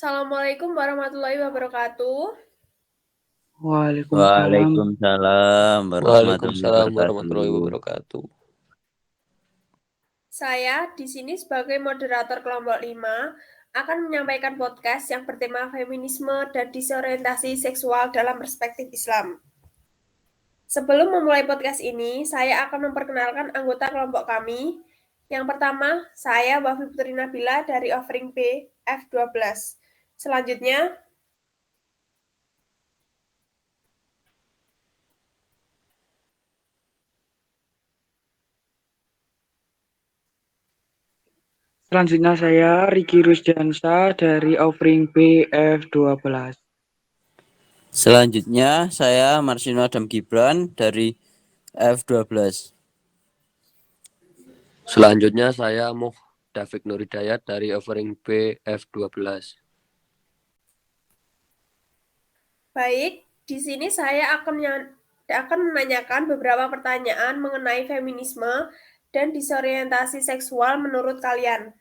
Assalamualaikum warahmatullahi wabarakatuh. Waalaikumsalam. Waalaikumsalam warahmatullahi Waalaikumsalam warahmatullahi wabarakatuh. wabarakatuh. Saya di sini sebagai moderator kelompok 5 akan menyampaikan podcast yang bertema feminisme dan disorientasi seksual dalam perspektif Islam. Sebelum memulai podcast ini, saya akan memperkenalkan anggota kelompok kami. Yang pertama, saya Wafi Putri Nabila dari Offering B F12. Selanjutnya, Selanjutnya saya Riki Rusdiansa dari Offering B F12. Selanjutnya saya Marsino Adam Gibran dari F12. Selanjutnya saya David Nuridayat dari Offering B F12. baik, di sini saya akan menanyakan beberapa pertanyaan mengenai feminisme dan disorientasi seksual menurut kalian.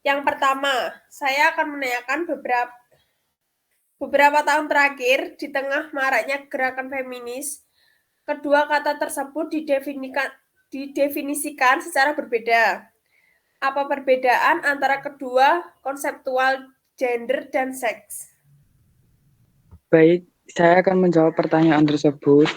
Yang pertama, saya akan menanyakan beberapa tahun terakhir di tengah maraknya gerakan feminis, kedua kata tersebut didefinisikan secara berbeda. Apa perbedaan antara kedua konseptual gender dan seks? Baik, saya akan menjawab pertanyaan tersebut.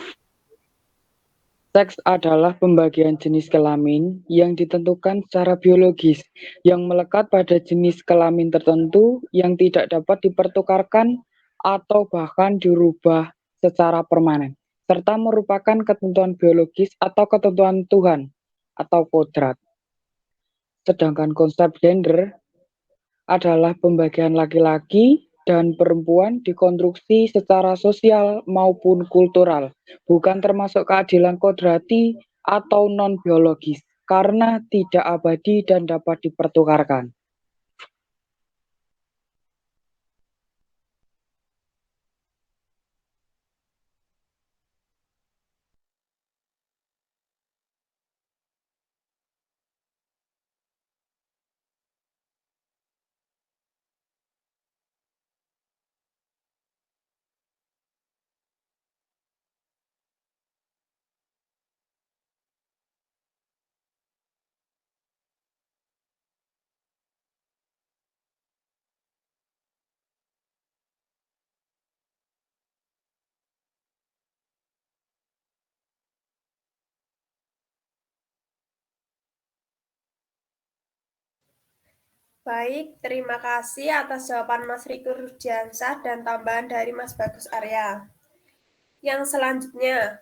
Seks adalah pembagian jenis kelamin yang ditentukan secara biologis, yang melekat pada jenis kelamin tertentu yang tidak dapat dipertukarkan atau bahkan dirubah secara permanen, serta merupakan ketentuan biologis atau ketentuan Tuhan atau kodrat. Sedangkan konsep gender adalah pembagian laki-laki dan perempuan dikonstruksi secara sosial maupun kultural, bukan termasuk keadilan kodrati atau non-biologis, karena tidak abadi dan dapat dipertukarkan. Baik, terima kasih atas jawaban Mas Riki Rusdiansah dan tambahan dari Mas Bagus Arya. Yang selanjutnya,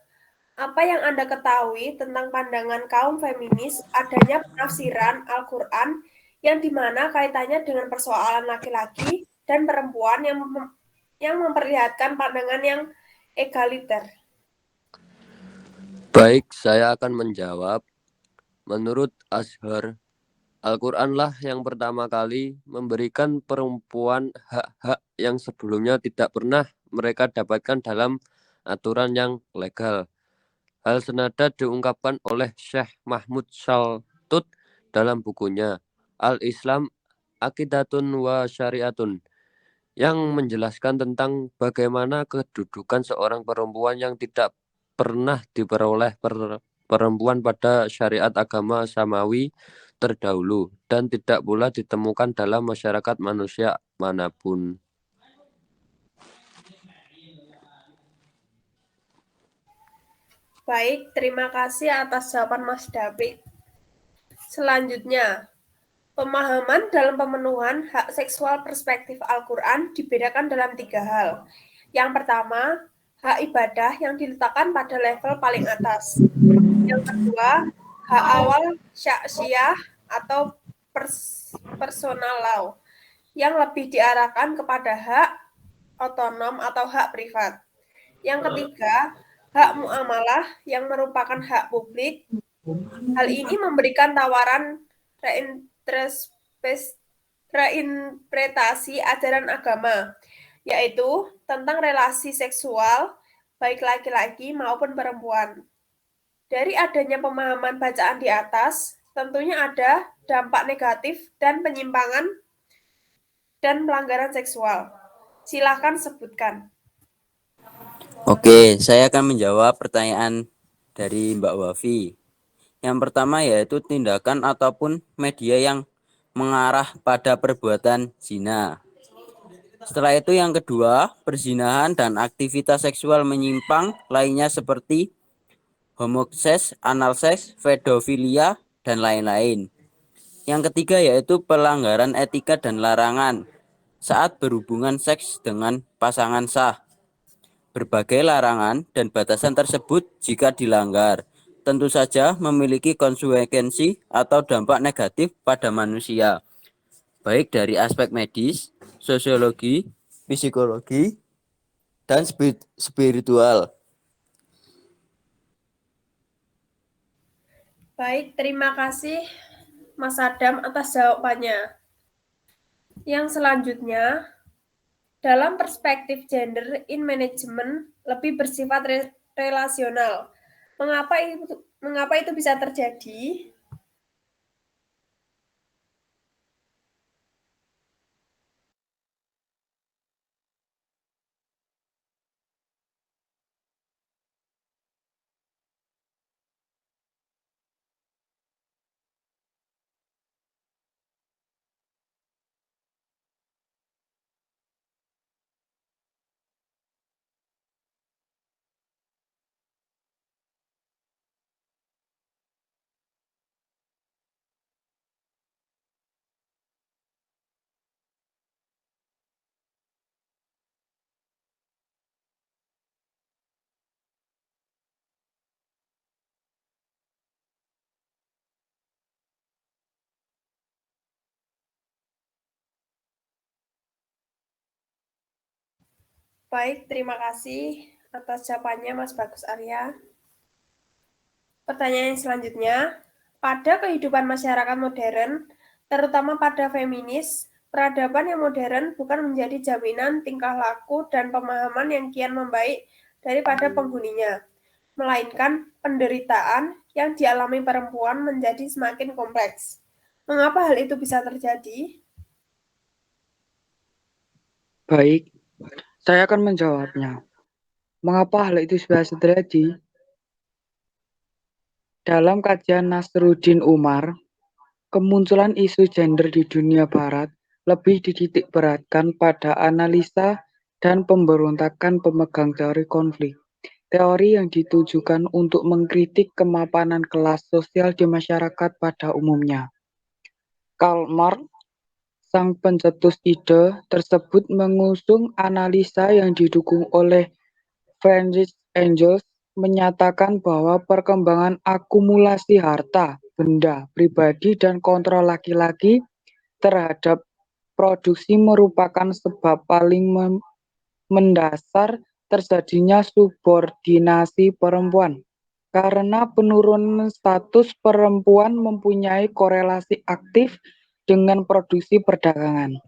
apa yang Anda ketahui tentang pandangan kaum feminis adanya penafsiran Al-Quran yang dimana kaitannya dengan persoalan laki-laki dan perempuan yang memperlihatkan pandangan yang egaliter? Baik, saya akan menjawab. Menurut Azhar, Al-Quranlah yang pertama kali memberikan perempuan hak-hak yang sebelumnya tidak pernah mereka dapatkan dalam aturan yang legal. Hal senada diungkapkan oleh Syekh Mahmud Shaltut dalam bukunya Al-Islam Aqidatun wa Syariatun yang menjelaskan tentang bagaimana kedudukan seorang perempuan yang tidak pernah diperoleh perempuan pada syariat agama samawi terdahulu dan tidak pula ditemukan dalam masyarakat manusia manapun. Baik, terima kasih atas jawaban Mas David. Selanjutnya, pemahaman dalam pemenuhan hak seksual perspektif Al-Quran dibedakan dalam 3 hal. Yang pertama, hak ibadah yang diletakkan pada level paling atas. Yang kedua, hak awal syaksiyah atau personal law yang lebih diarahkan kepada hak otonom atau hak privat. Yang ketiga, hak muamalah yang merupakan hak publik. Hal ini memberikan tawaran reinterpretasi ajaran agama, yaitu tentang relasi seksual baik laki-laki maupun perempuan. Dari adanya pemahaman bacaan di atas, tentunya ada dampak negatif dan penyimpangan dan pelanggaran seksual. Silakan sebutkan. Oke, saya akan menjawab pertanyaan dari Mbak Wafi. Yang pertama yaitu tindakan ataupun media yang mengarah pada perbuatan zina. Setelah itu yang kedua, perzinahan dan aktivitas seksual menyimpang lainnya seperti homoseks, analseks, pedofilia, dan lain-lain. Yang ketiga yaitu pelanggaran etika dan larangan saat berhubungan seks dengan pasangan sah. Berbagai larangan dan batasan tersebut jika dilanggar, tentu saja memiliki konsekuensi atau dampak negatif pada manusia, baik dari aspek medis, sosiologi, psikologi, dan spiritual. Baik, terima kasih Mas Adam atas jawabannya. Yang selanjutnya, dalam perspektif gender in management lebih bersifat relasional. Mengapa itu bisa terjadi? Baik, terima kasih atas jawabannya Mas Bagus Arya. Pertanyaan selanjutnya, pada kehidupan masyarakat modern, terutama pada feminis, peradaban yang modern bukan menjadi jaminan tingkah laku dan pemahaman yang kian membaik daripada penghuninya, melainkan penderitaan yang dialami perempuan menjadi semakin kompleks. Mengapa hal itu bisa terjadi? Baik, saya akan menjawabnya. Mengapa hal itu bisa terjadi? Dalam kajian Nasruddin Umar, kemunculan isu gender di dunia barat lebih dititikberatkan pada analisa dan pemberontakan pemegang teori konflik. Teori yang ditujukan untuk mengkritik kemapanan kelas sosial di masyarakat pada umumnya. Karl Marx, sang pencetus ide tersebut, mengusung analisa yang didukung oleh Friedrich Engels, menyatakan bahwa perkembangan akumulasi harta, benda, pribadi, dan kontrol laki-laki terhadap produksi merupakan sebab paling mendasar terjadinya subordinasi perempuan. Karena penurunan status perempuan mempunyai korelasi aktif dengan produksi perdagangan.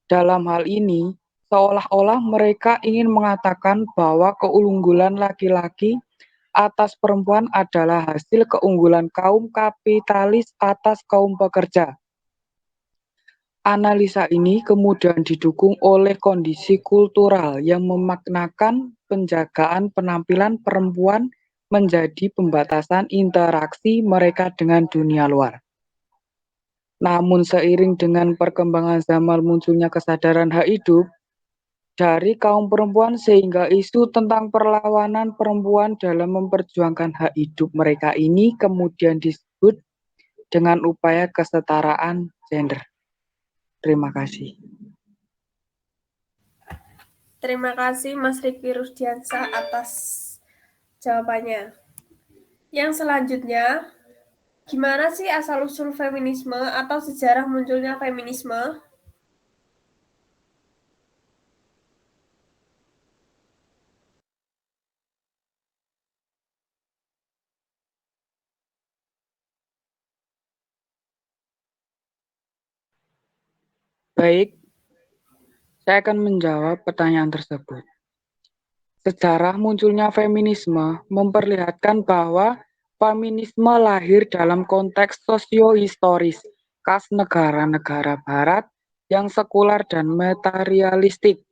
Dalam hal ini, seolah-olah mereka ingin mengatakan bahwa keunggulan laki-laki atas perempuan adalah hasil keunggulan kaum kapitalis atas kaum pekerja. Analisa ini kemudian didukung oleh kondisi kultural yang memaknakan penjagaan penampilan perempuan menjadi pembatasan interaksi mereka dengan dunia luar. Namun seiring dengan perkembangan zaman munculnya kesadaran hak hidup dari kaum perempuan sehingga isu tentang perlawanan perempuan dalam memperjuangkan hak hidup mereka ini kemudian disebut dengan upaya kesetaraan gender. Terima kasih. Terima kasih Mas Riki Rusdiansyah atas jawabannya. Yang selanjutnya, gimana sih asal-usul feminisme atau sejarah munculnya feminisme? Baik, saya akan menjawab pertanyaan tersebut. Sejarah munculnya feminisme memperlihatkan bahwa feminisme lahir dalam konteks sosio-historis khas negara-negara barat yang sekuler dan materialistik,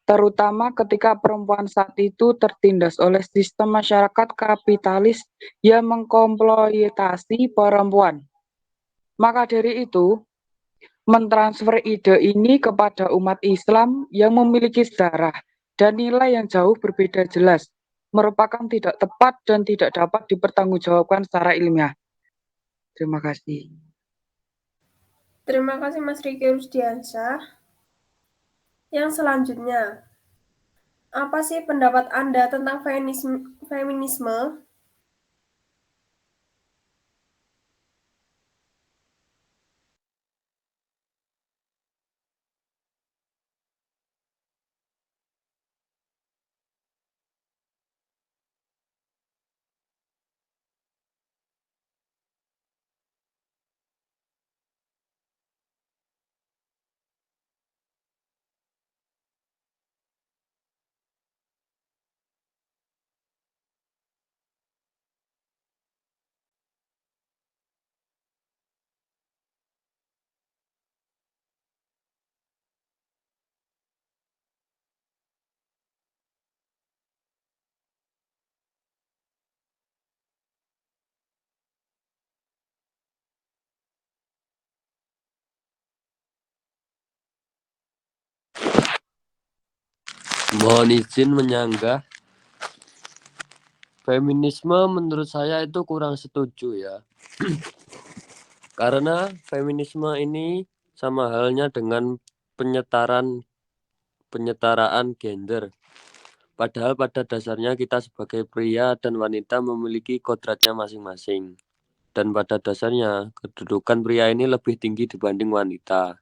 terutama ketika perempuan saat itu tertindas oleh sistem masyarakat kapitalis yang mengeksploitasi perempuan. Maka dari itu, mentransfer ide ini kepada umat Islam yang memiliki sejarah dan nilai yang jauh berbeda jelas, merupakan tidak tepat dan tidak dapat dipertanggungjawabkan secara ilmiah. Terima kasih. Terima kasih Mas Riki Rusdiansyah. Yang selanjutnya, apa sih pendapat Anda tentang feminisme? Mohon izin menyanggah. Feminisme menurut saya itu kurang setuju ya. Karena feminisme ini sama halnya dengan penyetaraan gender. Padahal pada dasarnya kita sebagai pria dan wanita memiliki kodratnya masing-masing. Dan pada dasarnya kedudukan pria ini lebih tinggi dibanding wanita.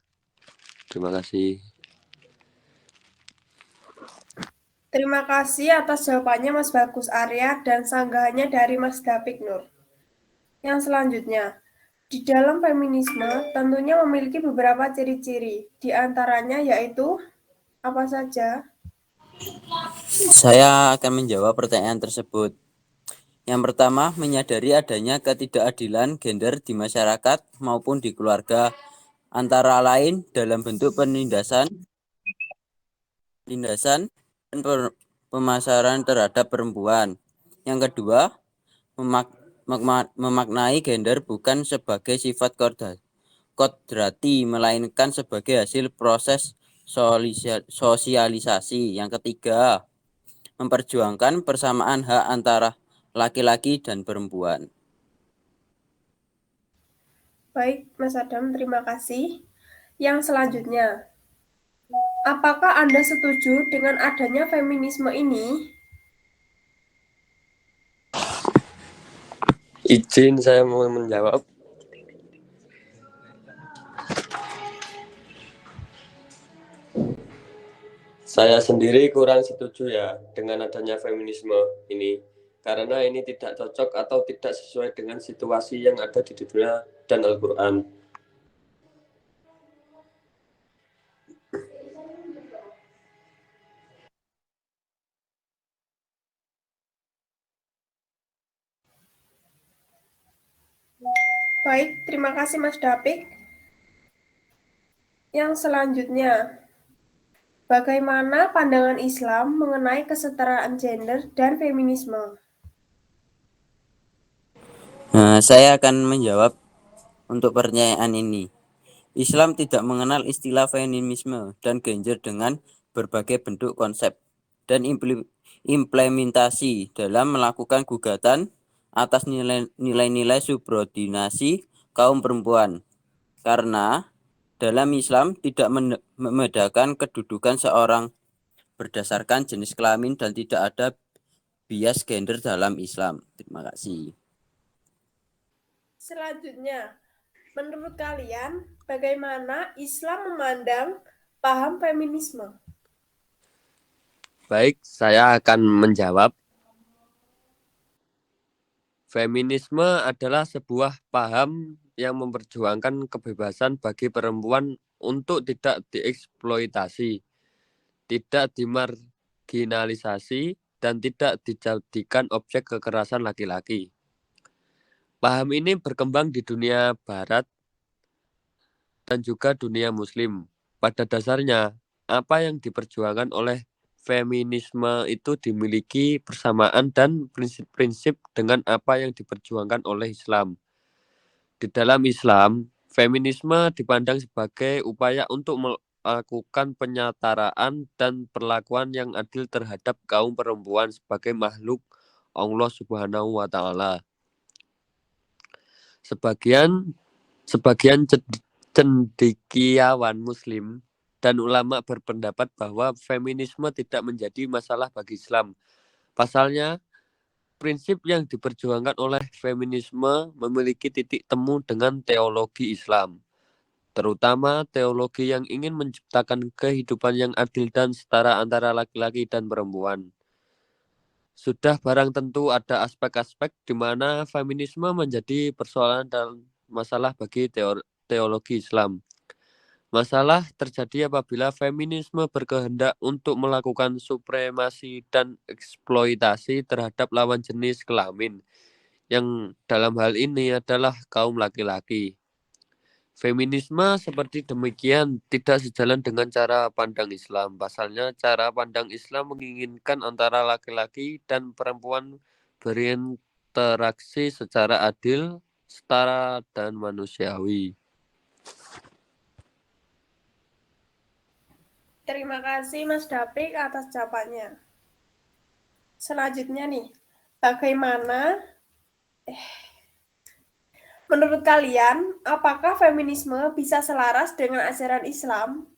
Terima kasih. Terima kasih atas jawabannya Mas Bagus Arya dan sanggahannya dari Mas David Nur. Yang selanjutnya, di dalam feminisme tentunya memiliki beberapa ciri-ciri, di antaranya yaitu apa saja? Saya akan menjawab pertanyaan tersebut. Yang pertama, menyadari adanya ketidakadilan gender di masyarakat maupun di keluarga, antara lain dalam bentuk penindasan dan pemasaran terhadap perempuan. Yang kedua, memaknai gender bukan sebagai sifat kodrati, melainkan sebagai hasil proses sosialisasi. Yang ketiga, memperjuangkan persamaan hak antara laki-laki dan perempuan. Baik, Mas Adam, terima kasih. Yang selanjutnya, apakah Anda setuju dengan adanya feminisme ini? Izin saya mau menjawab. Saya sendiri kurang setuju ya dengan adanya feminisme ini. Karena ini tidak cocok atau tidak sesuai dengan situasi yang ada di dunia dan Al-Quran. Baik, terima kasih Mas David. Yang selanjutnya, bagaimana pandangan Islam mengenai kesetaraan gender dan feminisme? Saya akan menjawab untuk pertanyaan ini. Islam tidak mengenal istilah feminisme dan gender dengan berbagai bentuk konsep dan implementasi dalam melakukan gugatan atas nilai-nilai subordinasi kaum perempuan. Karena dalam Islam tidak membedakan kedudukan seorang berdasarkan jenis kelamin dan tidak ada bias gender dalam Islam. Terima kasih. Selanjutnya, menurut kalian, bagaimana Islam memandang paham feminisme? Baik, saya akan menjawab. Feminisme adalah sebuah paham yang memperjuangkan kebebasan bagi perempuan untuk tidak dieksploitasi, tidak dimarginalisasi, dan tidak dijadikan objek kekerasan laki-laki. Paham ini berkembang di dunia barat dan juga dunia muslim. Pada dasarnya, apa yang diperjuangkan oleh feminisme itu dimiliki persamaan dan prinsip-prinsip dengan apa yang diperjuangkan oleh Islam. Di dalam Islam, feminisme dipandang sebagai upaya untuk melakukan penyetaraan dan perlakuan yang adil terhadap kaum perempuan sebagai makhluk Allah Subhanahu wa taala. Sebagian cendekiawan Muslim dan ulama berpendapat bahwa feminisme tidak menjadi masalah bagi Islam. Pasalnya, prinsip yang diperjuangkan oleh feminisme memiliki titik temu dengan teologi Islam, terutama teologi yang ingin menciptakan kehidupan yang adil dan setara antara laki-laki dan perempuan. Sudah barang tentu ada aspek-aspek di mana feminisme menjadi persoalan dan masalah bagi teologi Islam. Masalah terjadi apabila feminisme berkehendak untuk melakukan supremasi dan eksploitasi terhadap lawan jenis kelamin, yang dalam hal ini adalah kaum laki-laki. Feminisme seperti demikian tidak sejalan dengan cara pandang Islam. Pasalnya, cara pandang Islam menginginkan antara laki-laki dan perempuan berinteraksi secara adil, setara, dan manusiawi. Terima kasih Mas Dapik atas jawabannya. Selanjutnya nih, bagaimana menurut kalian, apakah feminisme bisa selaras dengan ajaran Islam?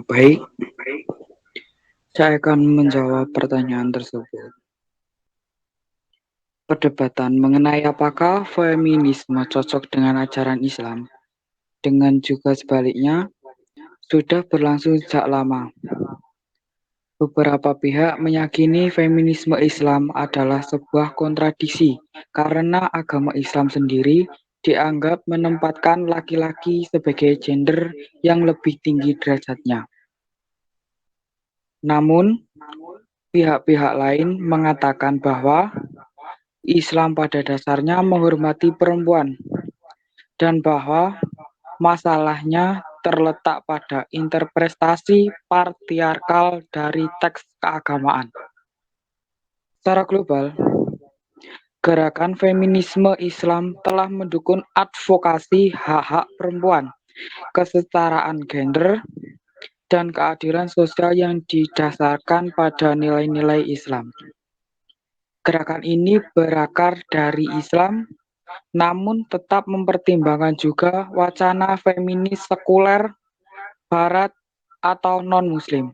Baik, saya akan menjawab pertanyaan tersebut. Perdebatan mengenai apakah feminisme cocok dengan ajaran Islam, dengan juga sebaliknya, sudah berlangsung sejak lama. Beberapa pihak meyakini feminisme Islam adalah sebuah kontradiksi karena agama Islam sendiri dianggap menempatkan laki-laki sebagai gender yang lebih tinggi derajatnya. Namun, pihak-pihak lain mengatakan bahwa Islam pada dasarnya menghormati perempuan dan bahwa masalahnya terletak pada interpretasi patriarkal dari teks keagamaan. Secara global, gerakan feminisme Islam telah mendukung advokasi hak-hak perempuan, kesetaraan gender, dan keadilan sosial yang didasarkan pada nilai-nilai Islam. Gerakan ini berakar dari Islam, namun tetap mempertimbangkan juga wacana feminis sekuler, barat, atau non-muslim.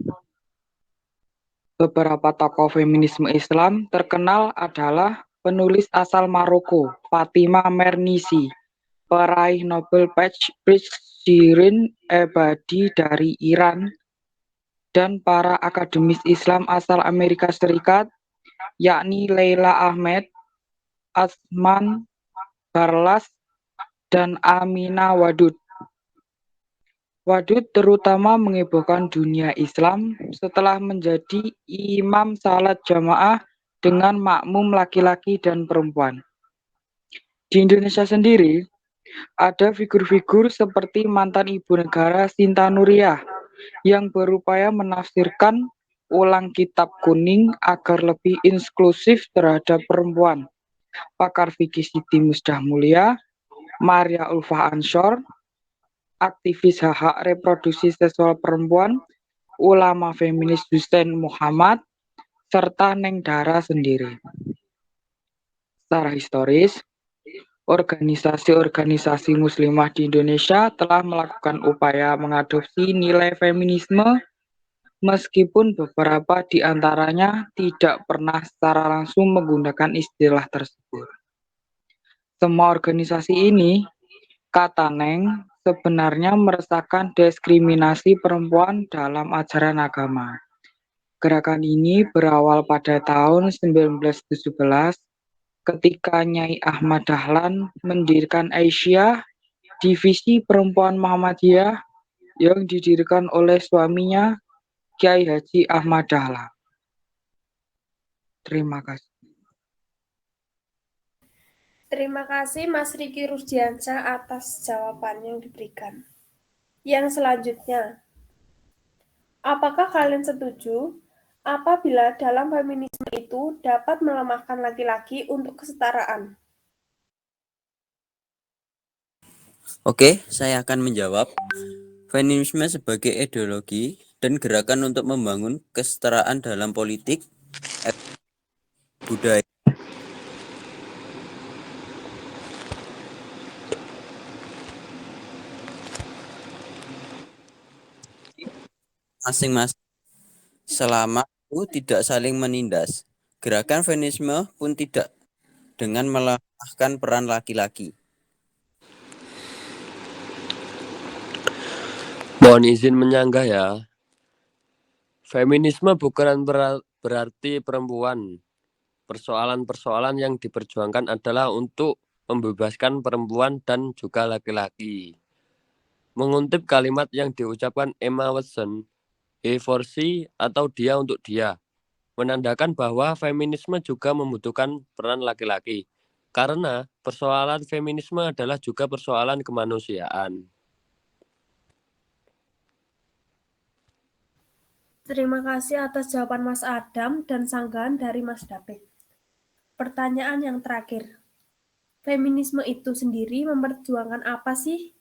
Beberapa tokoh feminisme Islam terkenal adalah penulis asal Maroko, Fatima Mernissi, peraih Nobel Peace Shirin Ebadi dari Iran, dan para akademis Islam asal Amerika Serikat, yakni Leila Ahmed, Asman Barlas, dan Amina Wadud. Wadud terutama menghebohkan dunia Islam setelah menjadi imam salat jamaah dengan makmum laki-laki dan perempuan. Di Indonesia sendiri, ada figur-figur seperti mantan ibu negara Sinta Nuriyah yang berupaya menafsirkan ulang kitab kuning agar lebih inklusif terhadap perempuan. Pakar fikih Siti Musdah Mulia, Maria Ulfa Ansor, aktivis hak-hak reproduksi seksual perempuan, ulama feminis Hussein Muhammad, serta Neng Dara sendiri. Secara historis, organisasi-organisasi muslimah di Indonesia telah melakukan upaya mengadopsi nilai feminisme, meskipun beberapa di antaranya tidak pernah secara langsung menggunakan istilah tersebut. Semua organisasi ini, kata Neng, sebenarnya meresahkan diskriminasi perempuan dalam ajaran agama. Gerakan ini berawal pada tahun 1917 ketika Nyai Ahmad Dahlan mendirikan Aisyah, divisi perempuan Muhammadiyah yang didirikan oleh suaminya Kiai Haji Ahmad Dahlan. Terima kasih. Terima kasih Mas Riki Rusdiansyah atas jawaban yang diberikan. Yang selanjutnya, apakah kalian setuju apabila dalam feminisme itu dapat melemahkan laki-laki untuk kesetaraan? Oke, saya akan menjawab. Feminisme sebagai ideologi dan gerakan untuk membangun kesetaraan dalam politik, budaya, masing-masing selama itu tidak saling menindas. Gerakan feminisme pun tidak dengan melemahkan peran laki-laki. Mohon izin menyanggah ya. Feminisme bukan berarti perempuan. Persoalan-persoalan yang diperjuangkan adalah untuk membebaskan perempuan dan juga laki-laki. Mengutip kalimat yang diucapkan Emma Watson, he for she atau dia untuk dia, menandakan bahwa feminisme juga membutuhkan peran laki-laki. Karena persoalan feminisme adalah juga persoalan kemanusiaan. Terima kasih atas jawaban Mas Adam dan sanggahan dari Mas David. Pertanyaan yang terakhir. Feminisme itu sendiri memperjuangkan apa sih?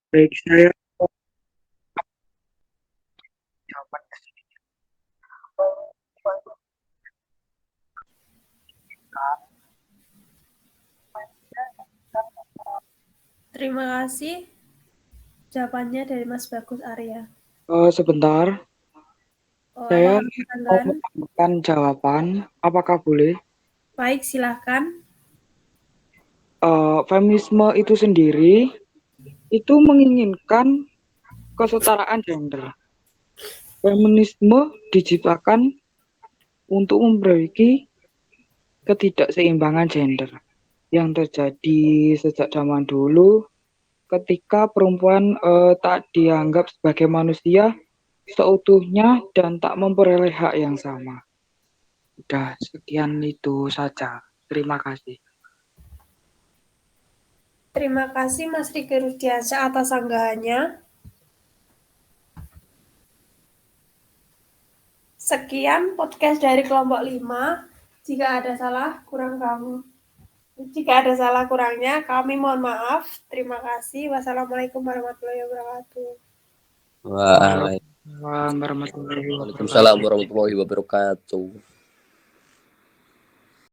Baik, saya jawaban. Terima kasih. Jawabannya dari Mas Bagus Arya. Sebentar, saya mau menambahkan jawaban. Apakah boleh? Baik, silahkan. Feminisme itu sendiri itu menginginkan kesetaraan gender. Feminisme diciptakan untuk memperbaiki ketidakseimbangan gender yang terjadi sejak zaman dulu ketika perempuan tak dianggap sebagai manusia seutuhnya dan tak memperoleh hak yang sama. Udah, sekian itu saja. Terima kasih. Terima kasih Mas Riki Rusdiansyah atas sanggahannya. Sekian podcast dari kelompok 5. Jika ada salah kurangnya, kami mohon maaf. Terima kasih. Wassalamualaikum warahmatullahi wabarakatuh. Waalaikumsalam. Waalaikumsalam warahmatullahi wabarakatuh. Waalaikumsalam warahmatullahi wabarakatuh.